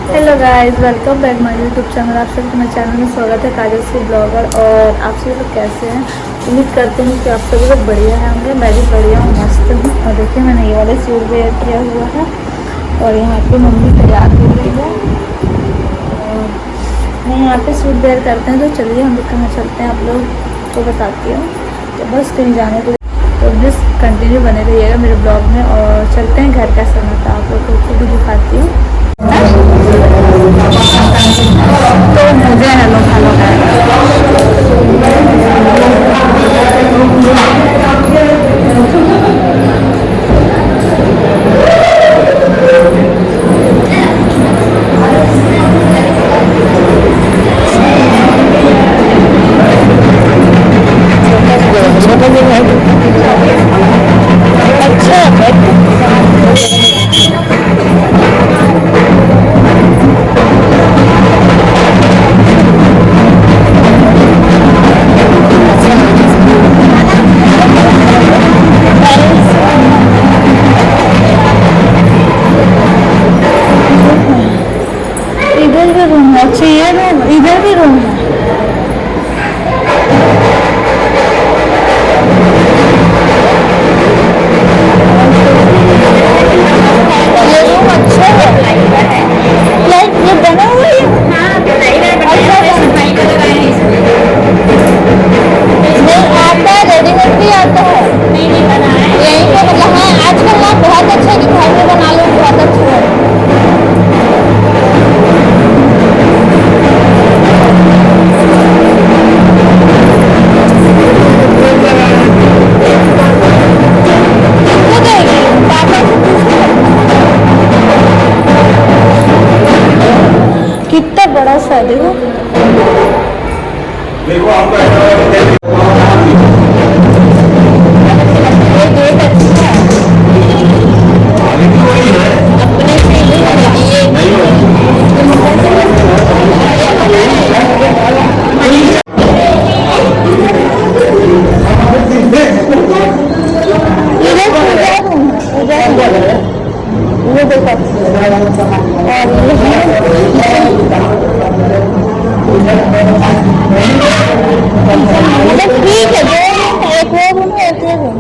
Hello guys, welcome back my YouTube channel. आप सभी मेरे चैनल में स्वागत है, काजल सी ब्लॉगर। और आप सभी लोग कैसे हैं? उम्मीद करते हैं कि आप सभी लोग बढ़िया हैं होंगे। मैं भी बढ़िया हूँ, मस्त हूँ। और देखिए मैंने ये वाले सूट वेयर किया हुआ है और यहाँ पे मम्मी तैयार हो रही है। और मैं यहाँ पे सूट वेयर करते हैं, तो चलिए हम लोग कहाँ चलते हैं आप लोग को बताती हूँ। तो बस कहीं जाने के तो प्लीज़ कंटिन्यू बने रहिएगा मेरे ब्लॉग में। और चलते हैं, घर कैसा रहता है आप लोग को भी दिखाती हूँ। तो मुझे हेलो हेलो इधर भी रूम है। अच्छा ये रूम, इधर भी रूम है। ये रूम अच्छा है, लाइक ये बना हुआ है। नहीं आता है, रेडीमेड भी आता है। यहीं पे मतलब हाँ आजकल ना बहुत अच्छा है कि घर में बना लो, बहुत अच्छा है। कितना बड़ा सा है, देखो। ये गेट अच्छा है। अपने फीलिंग ये देखो। मतलब ठीक है, दो रूम, एक वो रूम है, एक ये रूम।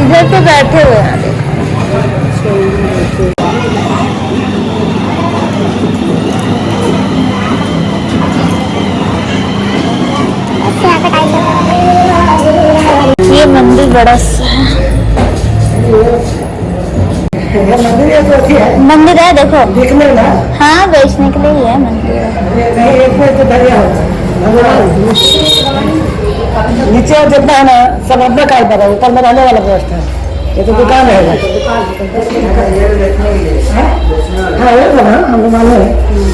इधर तो बैठे हुए हैं, ये मंदिर बड़ा सा है। मंदिर है देखो, देखने ना। हाँ बेचने के लिए ही है मंदिर। नीचे जितना है ना सब अपना कार्य पर है, ऊपर में रहने वाला व्यवस्था है। ये तो दुकान है। हाँ वो ना हम लोग मालूम है,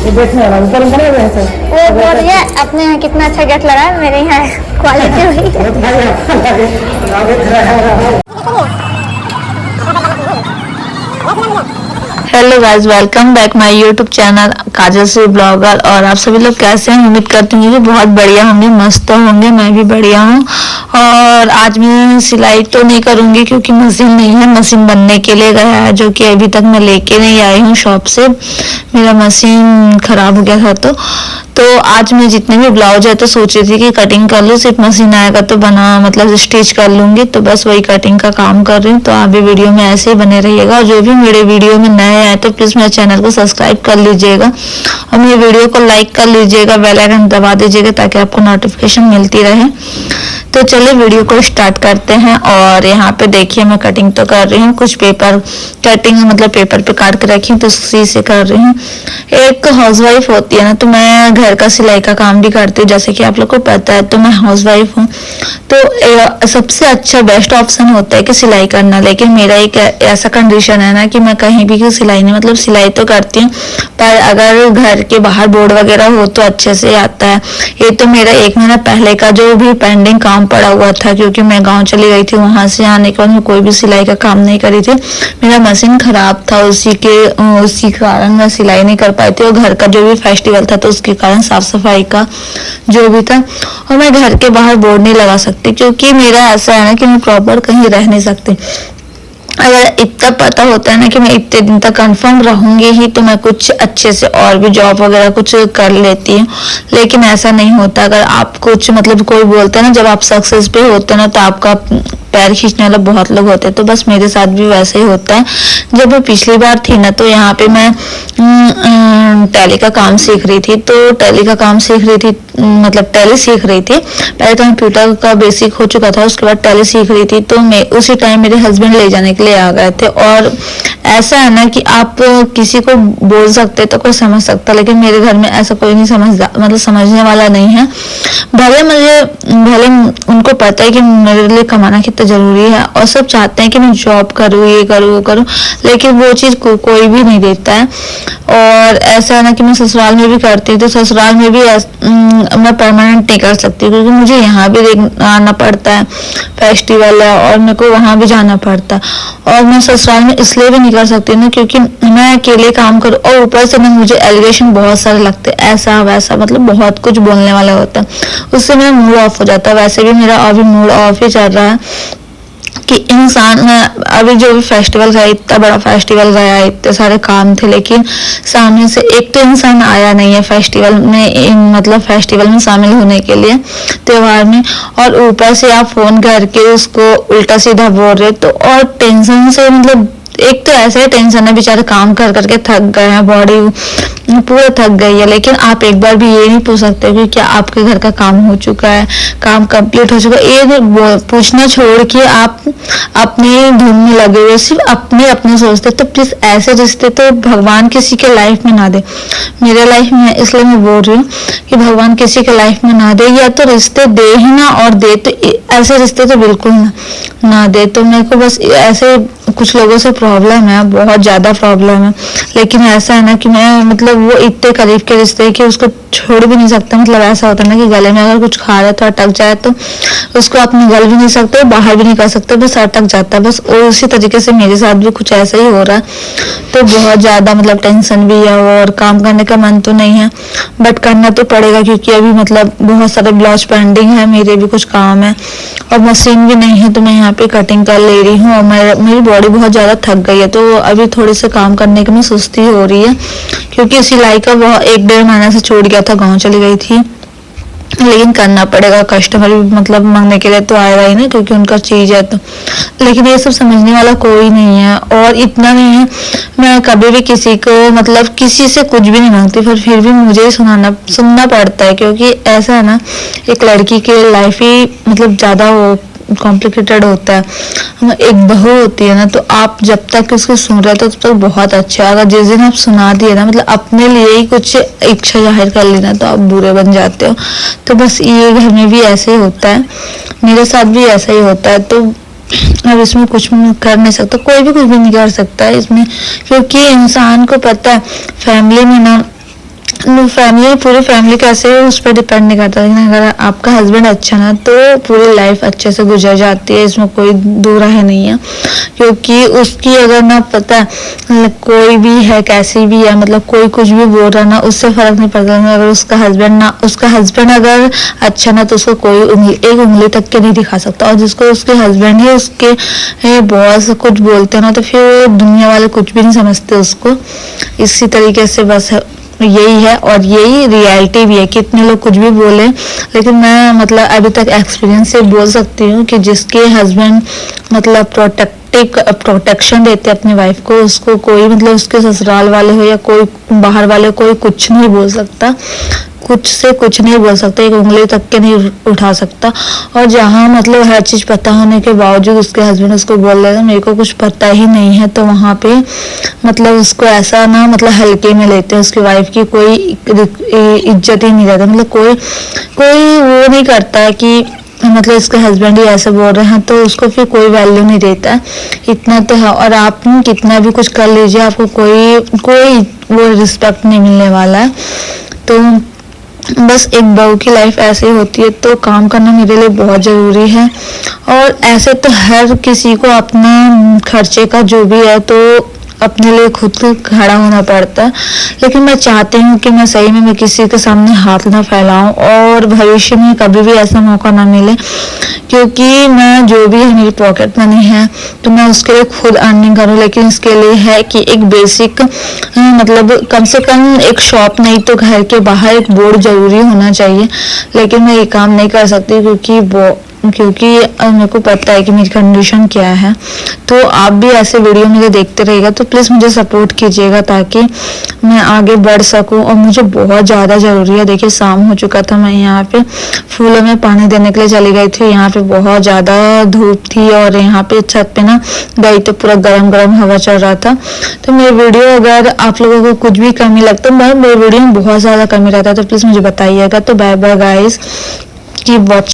ये बेचने वाला ऊपर में बने हुए हैं सर। वो बोल रही है अपने यहाँ कितना अच्छा गेट लगा है, मेरे यहाँ क्वालिटी हुई। Hello guys, welcome back my YouTube channel Kajal C blogger. और आप सभी लोग कैसे हैं? उम्मीद करती हूँ कि बहुत बढ़िया होंगे, मस्त होंगे। मैं भी बढ़िया हूँ। और आज मैं सिलाई तो नहीं करूँगी क्योंकि मशीन नहीं है, मशीन बनने के लिए गया है, जो कि अभी तक मैं लेके नहीं आई हूँ शॉप से। मेरा मशीन खराब हो गया था। तो आज मैं जितने भी ब्लाउज है तो सोच रही थी कि कटिंग कर लूँ, सिर्फ मशीन आएगा तो बना मतलब स्टिच कर लूँगी। तो बस वही कटिंग का काम कर रही हूँ। तो आप भी वीडियो में ऐसे ही बने रहिएगा। और जो भी मेरे वीडियो में नए आए तो प्लीज़ मेरे चैनल को सब्सक्राइब कर लीजिएगा और मेरे वीडियो को लाइक कर लीजिएगा, बेल आइकन दबा दीजिएगा ताकि आपको नोटिफिकेशन मिलती रहे। तो चलिए वीडियो को स्टार्ट करते हैं। और यहाँ पे देखिए मैं कटिंग तो कर रही हूँ, कुछ पेपर कटिंग मतलब पेपर पे काट के रखी हूँ तो उसी से कर रही हूँ। एक हाउसवाइफ होती है ना, तो मैं घर का सिलाई का काम भी करती हूँ, जैसे कि आप लोग को पता है। तो मैं हाउसवाइफ हूँ, तो सबसे अच्छा बेस्ट ऑप्शन होता है कि सिलाई करना। लेकिन मेरा एक ऐसा कंडीशन है ना कि मैं कहीं भी की सिलाई नहीं, मतलब सिलाई तो करती हूँ पर अगर घर के बाहर बोर्ड वगैरह हो तो अच्छे से आता है। ये तो मेरा 1 महीना पहले का जो भी पेंडिंग काम पड़ा हुआ था, क्योंकि मैं गांव चली गई थी। वहां से आने के बाद मैं कोई भी सिलाई का काम नहीं करी थी। मेरा मशीन खराब था, उसी कारण मैं सिलाई नहीं कर पाई थी। और घर का जो भी फेस्टिवल था तो उसके कारण साफ सफाई का जो भी था, और मैं घर के बाहर बोर्ड नहीं लगा सकती, क्योंकि मेरा ऐसा है ना कि मैं प्रॉपर कहीं रह नहीं सकती। अगर इतना पता होता है ना कि मैं इतने दिन तक कंफर्म रहूंगी ही, तो मैं कुछ अच्छे से और भी जॉब वगैरह कुछ कर लेती हूँ। लेकिन ऐसा नहीं होता। अगर आप कुछ मतलब कोई बोलते हैं ना, जब आप सक्सेस पे होते हैं ना, तो आपका पैर खींचने वाला बहुत लोग होते हैं। तो बस मेरे साथ भी वैसे ही होता है। जब मैं पिछली बार थी ना, तो यहाँ पे मैं टैली का काम सीख रही थी। तो टैली का काम सीख रही थी, मतलब टैली सीख रही थी। पहले तो कंप्यूटर का बेसिक हो चुका था, उसके बाद टैली सीख रही थी। तो मैं उसी टाइम मेरे हस्बैंड ले जाने के लिए आ गए थे। और ऐसा है ना कि आप किसी को बोल सकते तो कोई समझ सकता, लेकिन मेरे घर में ऐसा कोई नहीं समझदा, मतलब समझने वाला नहीं है। भले उनको पता है कि मेरे लिए कमाना कितना जरूरी है, और सब चाहते हैं कि मैं जॉब करूँ, ये करूँ, वो करूँ, लेकिन वो चीज़ कोई भी नहीं देता है। और ऐसा है ना कि मैं ससुराल में भी करती हूँ, तो ससुराल में भी मैं परमानेंट नहीं कर सकती, क्योंकि मुझे यहाँ भी आना पड़ता है, फेस्टिवल है, और मेरे को वहाँ भी जाना पड़ता है। और मैं ससुराल में इसलिए भी नहीं कर सकती ना, क्योंकि मैं अकेले काम करूँ, और ऊपर से ना मुझे एलिगेशन बहुत सारे लगते हैं, ऐसा वैसा, मतलब बहुत कुछ बोलने वाला होता है। उससे मेरा मूड ऑफ हो जाता है। वैसे भी मेरा अभी मूड ऑफ ही चल रहा है कि इंसान अभी जो भी फेस्टिवल गया, इतना बड़ा फेस्टिवल गया, इतने सारे काम थे, लेकिन सामने से एक तो इंसान आया नहीं है फेस्टिवल में, मतलब फेस्टिवल में शामिल होने के लिए, त्योहार में। और ऊपर से आप फोन करके उसको उल्टा सीधा बोल रहे, तो और टेंशन से, मतलब एक तो ऐसे ही टेंशन है, बेचारे काम कर करके थक गए हैं, बॉडी पूरा थक गई है। लेकिन आप एक बार भी ये नहीं पूछ सकते कि क्या आपके घर का काम हो चुका है, काम कंप्लीट हो चुका है। ये पूछना छोड़ के आप अपने धुन में लगे हुए सिर्फ अपने अपने सोचते, तो प्लीज ऐसे रिश्ते तो भगवान किसी के लाइफ में ना दे। मेरे लाइफ में, इसलिए मैं बोल रही हूँ कि भगवान किसी के लाइफ में ना दे, या तो रिश्ते दे ही ना, और दे तो ऐसे रिश्ते तो बिल्कुल ना दे। तो मेरे को बस ऐसे कुछ लोगों से प्रॉब्लम है, बहुत ज्यादा प्रॉब्लम है। लेकिन ऐसा है ना कि मैं, मतलब वो इतने करीब के रिश्ते हैं कि उसको छोड़ भी नहीं सकता। मतलब ऐसा होता है ना कि गले में अगर कुछ खा रहा है तो अटक जाए, तो उसको अपने गल भी नहीं सकते, बाहर भी नहीं कर सकते, बस अटक जाता है बस। और उसी तरीके से मेरे साथ भी कुछ ऐसा ही हो रहा है। तो बहुत ज्यादा मतलब टेंशन भी है, और काम करने का मन तो नहीं है, बट करना तो पड़ेगा, क्योंकि अभी मतलब बहुत सारे ब्लाउज पेंडिंग है, मेरे भी कुछ काम है, और मशीन भी नहीं है। तो मैं यहाँ पे कटिंग कर ले रही हूँ, और मेरी बॉडी बहुत ज्यादा थक गई है। तो अभी थोड़े से काम करने की में सुस्ती हो रही है, क्योंकि सिलाई का बहुत 1-1.5 महीना से छोड़ गया था, गाँव चली गई थी। लेकिन करना पड़ेगा, कस्टमर भी मतलब मांगने के लिए तो आएगा ही ना, क्योंकि उनका चीज है तो। लेकिन ये सब समझने वाला कोई नहीं है, और इतना नहीं है। मैं कभी भी किसी को, मतलब किसी से कुछ भी नहीं मांगती, फिर भी मुझे ही सुनना पड़ता है, क्योंकि ऐसा है ना, एक लड़की की लाइफ ही मतलब ज्यादा वो कॉम्प्लिकेटेड होता है। एक बहू होती है ना, तो आप जब तक उसको सुन रहे हो तब तक बहुत अच्छा है। अगर जिस दिन आप सुना दिए ना, मतलब अपने लिए ही कुछ इच्छा जाहिर कर लेना, तो आप बुरे बन जाते हो। तो बस ये घर में भी ऐसे ही होता है, मेरे साथ भी ऐसा ही होता है। तो अब इसमें कुछ कर नहीं सकता, कोई भी कुछ भी नहीं कर सकता है इसमें, क्योंकि इंसान को पता है फैमिली में ना, पूरी फैमिली कैसे है उस पर डिपेंड नहीं करता। लेकिन अगर आपका हस्बैंड अच्छा ना, तो पूरी लाइफ अच्छे से गुजर जाती है, इसमें कोई दो राय नहीं है। क्योंकि उसकी अगर ना पता कोई भी है, कैसी भी है, मतलब कोई कुछ भी बोल रहा ना, उससे फर्क नहीं पड़ता। अगर उसका हस्बैंड अगर अच्छा ना, तो उसको कोई एक उंगली तक के नहीं दिखा सकता। और जिसको उसके हस्बैंड ही उसके बॉस कुछ बोलते हैं ना, तो फिर दुनिया वाले कुछ भी नहीं समझते उसको। इसी तरीके से बस यही है, और यही रियलिटी भी है। कितने लोग कुछ भी बोले, लेकिन मैं मतलब अभी तक एक्सपीरियंस से बोल सकती हूँ कि जिसके हस्बैंड मतलब प्रोटेक्शन देते अपनी वाइफ को, उसको कोई, मतलब उसके ससुराल वाले हो या कोई बाहर वाले, कोई कुछ नहीं बोल सकता, कुछ से कुछ नहीं बोल सकता, एक उंगली तक के नहीं उठा सकता। और जहाँ मतलब हर चीज पता होने के बावजूद उसके हस्बैंड उसको बोल रहे हैं मेरे को कुछ पता ही नहीं है, तो वहाँ पे मतलब उसको ऐसा ना, मतलब हल्के में लेते हैं। उसकी वाइफ की कोई इज्जत ही नहीं रहता, मतलब कोई वो नहीं करता है कि मतलब इसके हस्बैंड ही ऐसे बोल रहे हैं, तो उसको फिर कोई वैल्यू नहीं देता है। इतना तो है। और आप कितना भी कुछ कर लीजिए, आपको कोई वो रिस्पेक्ट नहीं मिलने वाला है। तो बस एक बहू की लाइफ ऐसी होती है, तो काम करना मेरे लिए बहुत ज़रूरी है। और ऐसे तो हर किसी को अपना खर्चे का जो भी है तो अपने लिए खुद खड़ा होना पड़ता है, लेकिन मैं चाहती हूँ कि मैं सही में किसी के सामने हाथ ना फैलाऊं और भविष्य में कभी भी ऐसा मौका ना मिले, क्योंकि मैं जो भी है मेरी पॉकेट मनी है तो मैं उसके लिए खुद अर्निंग करूँ। लेकिन इसके लिए है कि एक बेसिक मतलब कम से कम एक शॉप नहीं तो घर के बाहर एक बोर्ड जरूरी होना चाहिए। लेकिन मैं ये काम नहीं कर सकती क्योंकि मेरे को पता है कि मेरी कंडीशन क्या है। तो आप भी ऐसे वीडियो मुझे देखते रहिएगा, तो प्लीज़ मुझे सपोर्ट कीजिएगा ताकि मैं आगे बढ़ सकूं। और मुझे बहुत ज़्यादा ज़रूरी है। देखिए शाम हो चुका था, मैं यहाँ पे फूलों में पानी देने के लिए चली गई थी। यहाँ पे बहुत ज़्यादा धूप थी और यहाँ पे छत पे ना गई तो पूरा गरम गरम हवा चल रहा था। तो मेरी वीडियो अगर आप लोगों को कुछ भी कमी लगता है, मेरी वीडियो में बहुत ज़्यादा कमी रहता है, तो प्लीज़ मुझे बताइएगा। तो bye bye guys, keep watching.